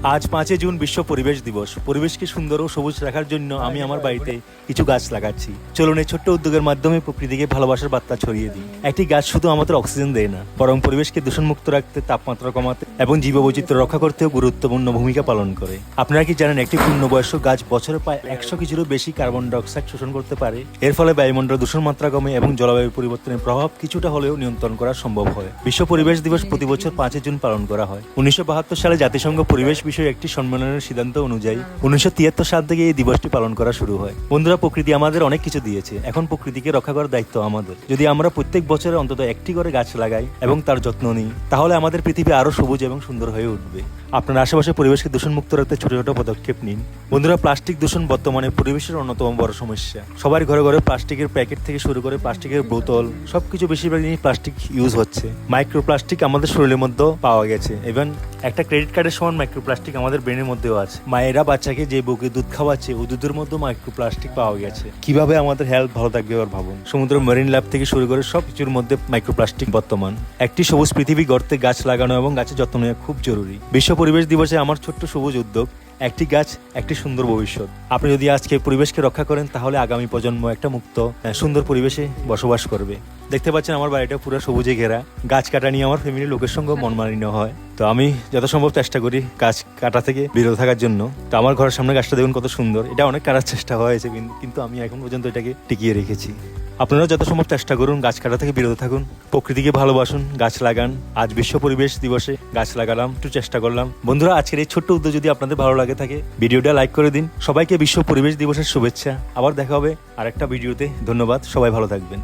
আজ 5 জুন বিশ্ব পরিবেশ দিবস। পরিবেশকে সুন্দর ও সবুজ রাখার জন্য আমি আমার বাড়িতে কিছু গাছ লাগাচ্ছি। চলুন এই ছোট্ট উদ্যোগের মাধ্যমে প্রকৃতিকে ভালোবাসার বার্তা ছড়িয়ে দিই। একটি গাছ শুধু আমাদের অক্সিজেন দেয় না, বরং পরিবেশকে দূষণমুক্ত রাখতে, তাপমাত্রা কমাতে এবং জীববৈচিত্র্য রক্ষা করতেও গুরুত্বপূর্ণ ভূমিকা পালন করে। আপনারা কি জানেন একটি পূর্ণবয়স্ক গাছ বছরে প্রায় 100 কেজিরও বেশি কার্বন ডাইঅক্সাইড শোষণ করতে পারে? এর ফলে বায়ুমণ্ডল দূষণ মাত্রা কমে এবং জলবায়ু পরিবর্তনের প্রভাব কিছুটা হলেও নিয়ন্ত্রণ করা সম্ভব হয়। বিশ্ব পরিবেশ দিবস প্রতি বছর 5 জুন পালন করা হয়। 1972 সালে জাতিসংঘ পরিবেশ বিষয়ে একটি সম্মেলনের সিদ্ধান্ত অনুযায়ী 1973 সাল থেকে এই দিবসটি পালন করা শুরু হয়। বন্ধুরা, প্রকৃতি আমাদের অনেক কিছু দিয়েছে, এখন প্রকৃতিকে রক্ষা করার দায়িত্ব আমাদের। যদি আমরা প্রত্যেক বছরে অন্তত একটি করে গাছ লাগাই এবং তার যত্ন নিই, তাহলে আমাদের পৃথিবী আরো সবুজ এবং সুন্দর হয়ে উঠবে। আপনার আশেপাশে পরিবেশকে দূষণমুক্ত রাখতে ছোট ছোট পদক্ষেপ নিন। বন্ধুরা, প্লাস্টিক দূষণ বর্তমানে পরিবেশের অন্যতম বড় সমস্যা। সবার ঘরে ঘরে প্লাস্টিকের প্যাকেট থেকে শুরু করে প্লাস্টিকের বোতল, সবকিছু বেশিরভাগ প্লাস্টিক ইউজ হচ্ছে। মাইক্রোপ্লাস্টিক আমাদের শরীরের মধ্যেও পাওয়া গেছে। ইভেন একটা ক্রেডিট কার্ডের সমান মাইক্রোপ্লাস্টিক আমাদের ব্রেনের মধ্যেও আছে। মায়েরা বাচ্চাকে যে বুকে দুধ খাওয়াচ্ছে, ওই দুধের মধ্যেও মাইক্রোপ্লাস্টিক পাওয়া গেছে। কিভাবে আমাদের হেলথ ভালো থাকবে এবার ভাবুন। সমুদ্র, মেরিন ল্যাব থেকে শুরু করে সব কিছুর মধ্যে মাইক্রোপ্লাস্টিক বর্তমান। একটি সবুজ পৃথিবী গড়তে গাছ লাগানো এবং গাছের যত্ন নেওয়া খুব জরুরি। বিশ্ব পরিবেশ দিবসে আমার ছোট্ট সবুজ উদ্যোগ, একটি গাছ একটি সুন্দর ভবিষ্যৎ। আপনি যদি আজকে পরিবেশকে রক্ষা করেন, তাহলে আগামী প্রজন্ম একটা মুক্ত সুন্দর পরিবেশে বসবাস করবে। দেখতে পাচ্ছেন আমার বাড়িটা পুরো সবুজে ঘেরা। গাছ কাটা নিয়ে আমার ফ্যামিলির লোকের সঙ্গে মনমালিন্য হয়, তো আমি যথাসম্ভব চেষ্টা করি গাছ কাটা থেকে বিরত থাকার জন্য। তো আমার ঘরের সামনে গাছটা দেখুন কত সুন্দর। এটা অনেক কাটার চেষ্টা হয়েছে, কিন্তু আমি এখন পর্যন্ত এটাকে টিকিয়ে রেখেছি। আপনারাও যথাসম্ভব চেষ্টা করুন, গাছ কাটা থেকে বিরত থাকুন, প্রকৃতিকে ভালোবাসুন, গাছ লাগান। আজ বিশ্ব পরিবেশ দিবসে গাছ লাগালাম, একটু চেষ্টা করলাম। বন্ধুরা, আজকের এই ছোট্ট উদ্যোগ যদি আপনাদের ভালো লাগে থাকে, ভিডিওটা লাইক করে দিন। সবাইকে বিশ্ব পরিবেশ দিবসের শুভেচ্ছা। আবার দেখা হবে আরেকটা ভিডিওতে। ধন্যবাদ, সবাই ভালো থাকবেন।